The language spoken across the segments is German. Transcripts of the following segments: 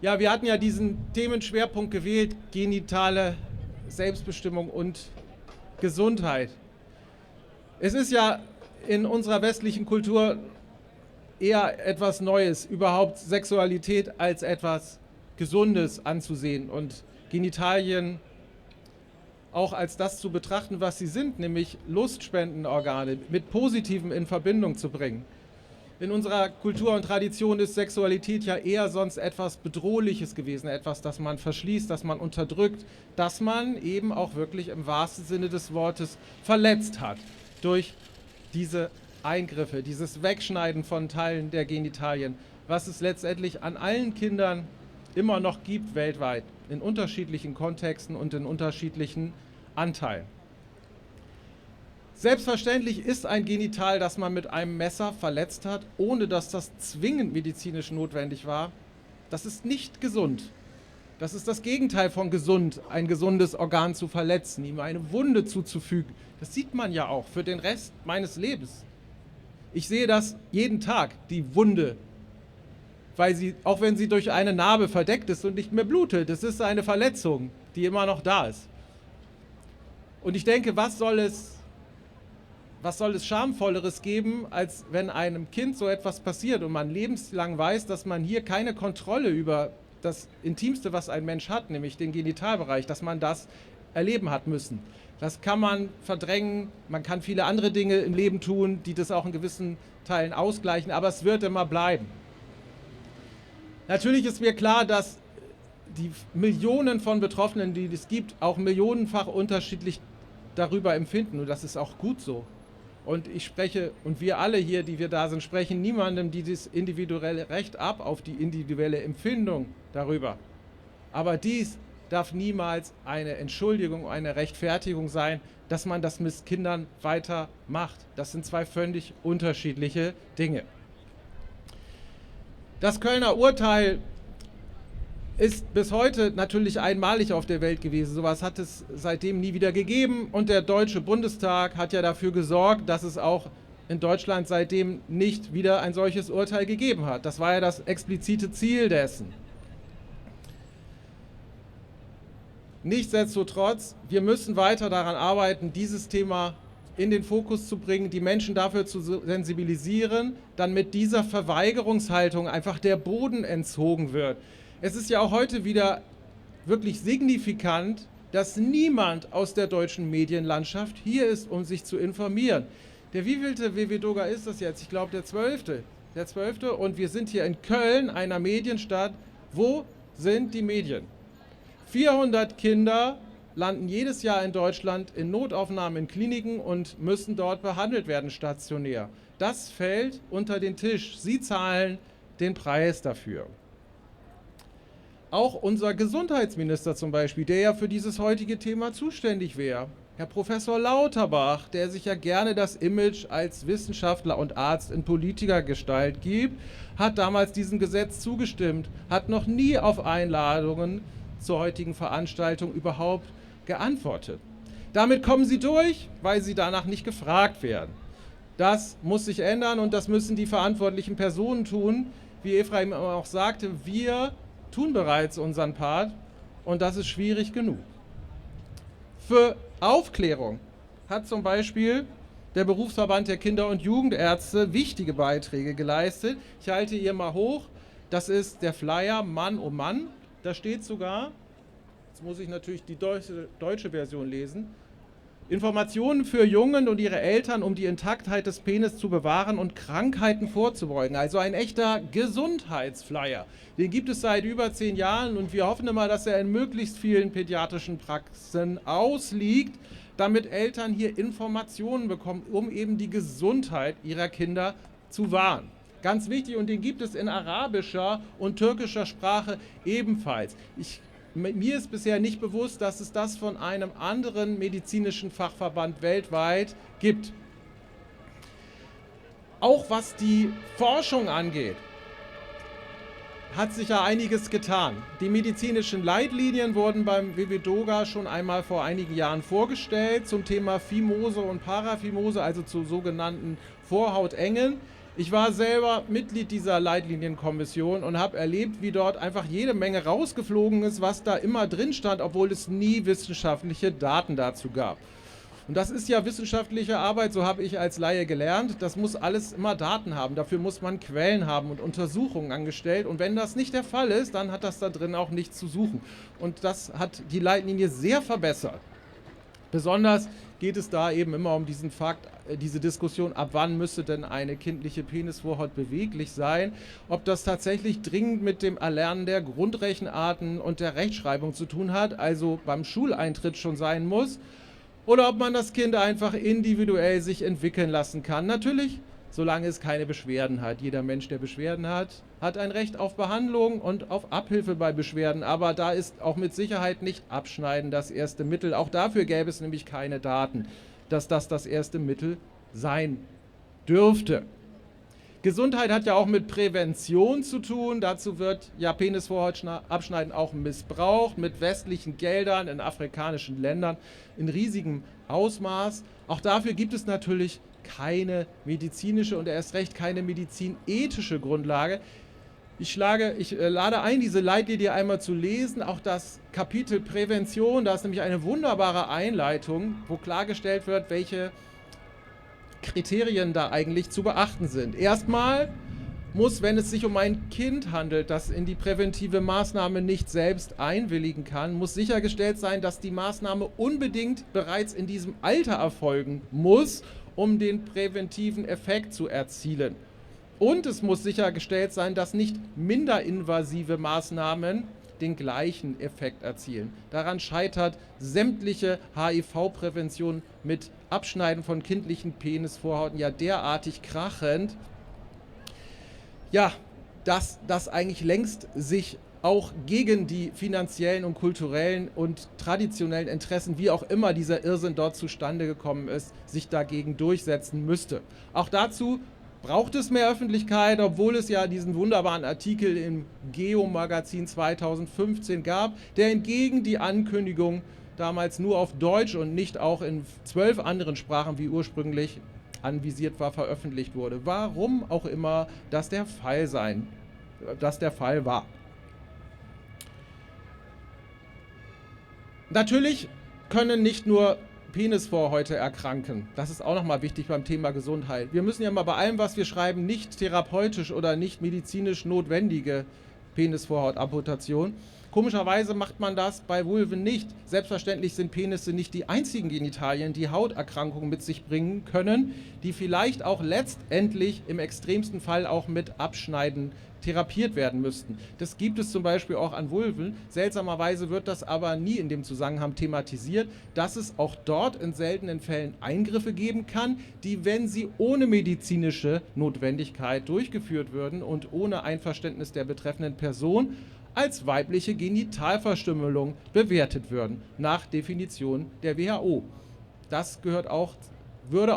Ja, wir hatten ja diesen Themenschwerpunkt gewählt, genitale Selbstbestimmung und Gesundheit. Es ist ja in unserer westlichen Kultur eher etwas Neues, überhaupt Sexualität als etwas Gesundes anzusehen und Genitalien auch als das zu betrachten, was sie sind, nämlich Lustspendenorgane, mit Positivem in Verbindung zu bringen. In unserer Kultur und Tradition ist Sexualität ja eher sonst etwas Bedrohliches gewesen, etwas, das man verschließt, das man unterdrückt, das man eben auch wirklich im wahrsten Sinne des Wortes verletzt hat durch diese Eingriffe, dieses Wegschneiden von Teilen der Genitalien, was es letztendlich an allen Kindern immer noch gibt weltweit, in unterschiedlichen Kontexten und in unterschiedlichen Anteilen. Selbstverständlich ist ein Genital, das man mit einem Messer verletzt hat, ohne dass das zwingend medizinisch notwendig war, das ist nicht gesund. Das ist das Gegenteil von gesund, ein gesundes Organ zu verletzen, ihm eine Wunde zuzufügen. Das sieht man ja auch für den Rest meines Lebens. Ich sehe das jeden Tag, die Wunde, weil sie, auch wenn sie durch eine Narbe verdeckt ist und nicht mehr blutet, es ist eine Verletzung, die immer noch da ist. Und ich denke, was soll es Schamvolleres geben, als wenn einem Kind so etwas passiert und man lebenslang weiß, dass man hier keine Kontrolle über das Intimste, was ein Mensch hat, nämlich den Genitalbereich, dass man das erleben hat müssen. Das kann man verdrängen, man kann viele andere Dinge im Leben tun, die das auch in gewissen Teilen ausgleichen, aber es wird immer bleiben. Natürlich ist mir klar, dass die Millionen von Betroffenen, die es gibt, auch millionenfach unterschiedlich darüber empfinden und das ist auch gut so. Und ich spreche, und wir alle hier, die wir da sind, sprechen niemandem dieses individuelle Recht ab auf die individuelle Empfindung darüber. Aber dies darf niemals eine Entschuldigung, eine Rechtfertigung sein, dass man das mit Kindern weiter macht. Das sind zwei völlig unterschiedliche Dinge. Das Kölner Urteil ist bis heute natürlich einmalig auf der Welt gewesen. Sowas hat es seitdem nie wieder gegeben. Und der Deutsche Bundestag hat ja dafür gesorgt, dass es auch in Deutschland seitdem nicht wieder ein solches Urteil gegeben hat. Das war ja das explizite Ziel dessen. Nichtsdestotrotz, wir müssen weiter daran arbeiten, dieses Thema in den Fokus zu bringen, die Menschen dafür zu sensibilisieren, dann mit dieser Verweigerungshaltung einfach der Boden entzogen wird. Es ist ja auch heute wieder wirklich signifikant, dass niemand aus der deutschen Medienlandschaft hier ist, um sich zu informieren. Der wievielte WW-Doga ist das jetzt? Ich glaube der 12. Der 12. Und wir sind hier in Köln, einer Medienstadt. Wo sind die Medien? 400 Kinder landen jedes Jahr in Deutschland in Notaufnahmen in Kliniken und müssen dort behandelt werden, stationär. Das fällt unter den Tisch. Sie zahlen den Preis dafür. Auch unser Gesundheitsminister zum Beispiel, der ja für dieses heutige Thema zuständig wäre, Herr Professor Lauterbach, der sich ja gerne das Image als Wissenschaftler und Arzt in Politikergestalt gibt, hat damals diesem Gesetz zugestimmt, hat noch nie auf Einladungen zur heutigen Veranstaltung überhaupt geantwortet. Damit kommen sie durch, weil sie danach nicht gefragt werden. Das muss sich ändern und das müssen die verantwortlichen Personen tun. Wie Ephraim auch sagte, wir tun bereits unseren Part und das ist schwierig genug. Für Aufklärung hat zum Beispiel der Berufsverband der Kinder- und Jugendärzte wichtige Beiträge geleistet. Ich halte hier mal hoch, das ist der Flyer Mann um Mann. Da steht sogar, jetzt muss ich natürlich die deutsche Version lesen, Informationen für Jungen und ihre Eltern, um die Intaktheit des Penis zu bewahren und Krankheiten vorzubeugen. Also ein echter Gesundheitsflyer. Den gibt es seit über 10 Jahren und wir hoffen immer, dass er in möglichst vielen pädiatrischen Praxen ausliegt, damit Eltern hier Informationen bekommen, um eben die Gesundheit ihrer Kinder zu wahren. Ganz wichtig, und den gibt es in arabischer und türkischer Sprache ebenfalls. Mir ist bisher nicht bewusst, dass es das von einem anderen medizinischen Fachverband weltweit gibt. Auch was die Forschung angeht, hat sich ja einiges getan. Die medizinischen Leitlinien wurden beim WW-Doga schon einmal vor einigen Jahren vorgestellt zum Thema Phimose und Paraphimose, also zu sogenannten Vorhautengen. Ich war selber Mitglied dieser Leitlinienkommission und habe erlebt, wie dort einfach jede Menge rausgeflogen ist, was da immer drin stand, obwohl es nie wissenschaftliche Daten dazu gab. Und das ist ja wissenschaftliche Arbeit, so habe ich als Laie gelernt. Das muss alles immer Daten haben. Dafür muss man Quellen haben und Untersuchungen angestellt. Und wenn das nicht der Fall ist, dann hat das da drin auch nichts zu suchen. Und das hat die Leitlinie sehr verbessert. Besonders geht es da eben immer um diesen Fakt, diese Diskussion, ab wann müsste denn eine kindliche Penisvorhaut beweglich sein, ob das tatsächlich dringend mit dem Erlernen der Grundrechenarten und der Rechtschreibung zu tun hat, also beim Schuleintritt schon sein muss, oder ob man das Kind einfach individuell sich entwickeln lassen kann. Natürlich, solange es keine Beschwerden hat. Jeder Mensch, der Beschwerden hat, hat ein Recht auf Behandlung und auf Abhilfe bei Beschwerden. Aber da ist auch mit Sicherheit nicht Abschneiden das erste Mittel. Auch dafür gäbe es nämlich keine Daten, dass das erste Mittel sein dürfte. Gesundheit hat ja auch mit Prävention zu tun. Dazu wird ja Penisvorhautabschneiden auch missbraucht mit westlichen Geldern in afrikanischen Ländern in riesigem Ausmaß. Auch dafür gibt es natürlich keine medizinische und erst recht keine medizinethische Grundlage. Ich lade ein, diese Leitlinie einmal zu lesen, auch das Kapitel Prävention. Da ist nämlich eine wunderbare Einleitung, wo klargestellt wird, welche Kriterien da eigentlich zu beachten sind. Erstmal muss, wenn es sich um ein Kind handelt, das in die präventive Maßnahme nicht selbst einwilligen kann, muss sichergestellt sein, dass die Maßnahme unbedingt bereits in diesem Alter erfolgen muss, um den präventiven Effekt zu erzielen. Und es muss sichergestellt sein, dass nicht minderinvasive Maßnahmen den gleichen Effekt erzielen. Daran scheitert sämtliche HIV-Prävention mit Abschneiden von kindlichen Penisvorhauten ja derartig krachend, ja, dass das eigentlich längst sich auch gegen die finanziellen und kulturellen und traditionellen Interessen, wie auch immer dieser Irrsinn dort zustande gekommen ist, sich dagegen durchsetzen müsste. Auch dazu braucht es mehr Öffentlichkeit, obwohl es ja diesen wunderbaren Artikel im Geo-Magazin 2015 gab, der entgegen die Ankündigung damals nur auf Deutsch und nicht auch in 12 anderen Sprachen, wie ursprünglich anvisiert war, veröffentlicht wurde. Warum auch immer das der Fall war. Natürlich können nicht nur Penisvorhäute erkranken. Das ist auch nochmal wichtig beim Thema Gesundheit. Wir müssen ja mal bei allem, was wir schreiben, nicht therapeutisch oder nicht medizinisch notwendige Penisvorhautamputation. Komischerweise macht man das bei Vulven nicht. Selbstverständlich sind Penisse nicht die einzigen Genitalien, die Hauterkrankungen mit sich bringen können, die vielleicht auch letztendlich im extremsten Fall auch mit Abschneiden therapiert werden müssten. Das gibt es zum Beispiel auch an Vulven. Seltsamerweise wird das aber nie in dem Zusammenhang thematisiert, dass es auch dort in seltenen Fällen Eingriffe geben kann, die, wenn sie ohne medizinische Notwendigkeit durchgeführt würden und ohne Einverständnis der betreffenden Person, als weibliche Genitalverstümmelung bewertet würden, nach Definition der WHO. Das würde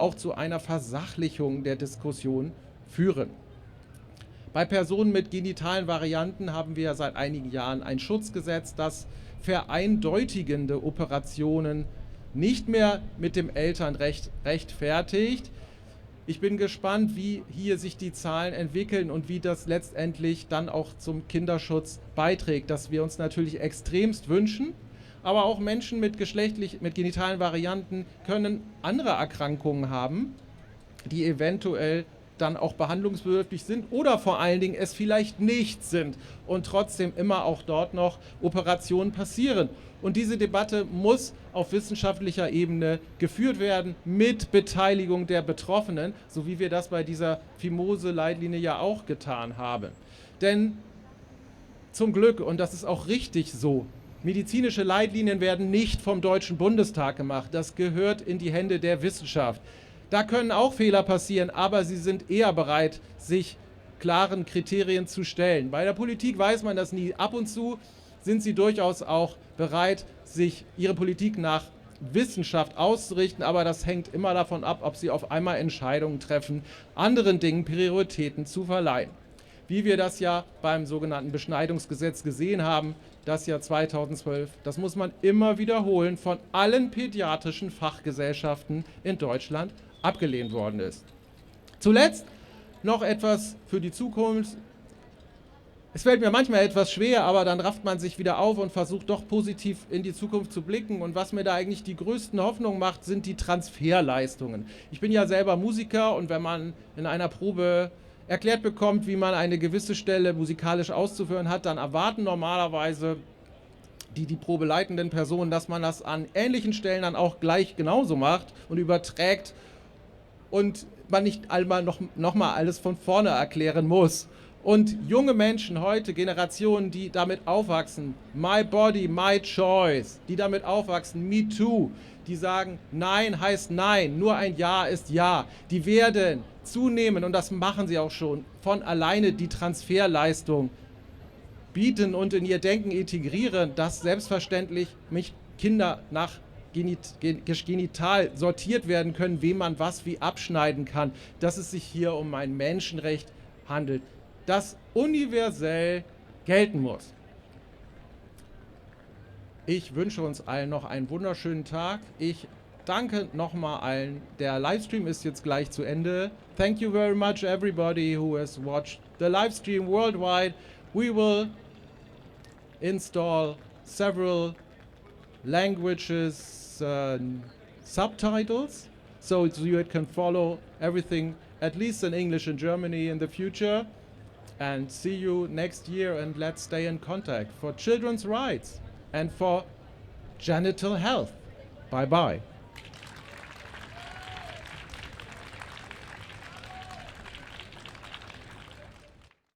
auch zu einer Versachlichung der Diskussion führen. Bei Personen mit genitalen Varianten haben wir seit einigen Jahren ein Schutzgesetz, das vereindeutigende Operationen nicht mehr mit dem Elternrecht rechtfertigt. Ich bin gespannt, wie hier sich die Zahlen entwickeln und wie das letztendlich dann auch zum Kinderschutz beiträgt, das wir uns natürlich extremst wünschen. Aber auch Menschen mit genitalen Varianten können andere Erkrankungen haben, die eventuell dann auch behandlungsbedürftig sind oder vor allen Dingen es vielleicht nicht sind und trotzdem immer auch dort noch Operationen passieren. Und diese Debatte muss auf wissenschaftlicher Ebene geführt werden mit Beteiligung der Betroffenen, so wie wir das bei dieser Fimose-Leitlinie ja auch getan haben. Denn zum Glück, und das ist auch richtig so, medizinische Leitlinien werden nicht vom Deutschen Bundestag gemacht. Das gehört in die Hände der Wissenschaft. Da können auch Fehler passieren, aber sie sind eher bereit, sich klaren Kriterien zu stellen. Bei der Politik weiß man das nie. Ab und zu sind sie durchaus auch bereit, sich ihre Politik nach Wissenschaft auszurichten, aber das hängt immer davon ab, ob sie auf einmal Entscheidungen treffen, anderen Dingen Prioritäten zu verleihen. Wie wir das ja beim sogenannten Beschneidungsgesetz gesehen haben, das Jahr 2012, das muss man immer wiederholen, von allen pädiatrischen Fachgesellschaften in Deutschland abgelehnt worden ist. Zuletzt noch etwas für die Zukunft. Es fällt mir manchmal etwas schwer, aber dann rafft man sich wieder auf und versucht doch positiv in die Zukunft zu blicken. Und was mir da eigentlich die größten Hoffnungen macht, sind die Transferleistungen. Ich bin ja selber Musiker und wenn man in einer Probe erklärt bekommt, wie man eine gewisse Stelle musikalisch auszuführen hat, dann erwarten normalerweise die Probe leitenden Personen, dass man das an ähnlichen Stellen dann auch gleich genauso macht und überträgt und man nicht einmal noch mal alles von vorne erklären muss. Und junge Menschen heute, Generationen, die damit aufwachsen, my body, my choice, die damit aufwachsen, me too, die sagen, nein heißt nein, nur ein Ja ist Ja, die werden zunehmend, und das machen sie auch schon, von alleine die Transferleistung bieten und in ihr Denken integrieren, dass selbstverständlich Kinder nach genital sortiert werden können, wem man was wie abschneiden kann, dass es sich hier um ein Menschenrecht handelt, das universell gelten muss. Ich wünsche uns allen noch einen wunderschönen Tag. Ich danke nochmal allen. Der Livestream ist jetzt gleich zu Ende. Thank you very much everybody who has watched the livestream worldwide. We will install several languages subtitles so you can follow everything at least in English in Germany in the future. And see you next year, and let's stay in contact for children's rights and for genital health. Bye bye.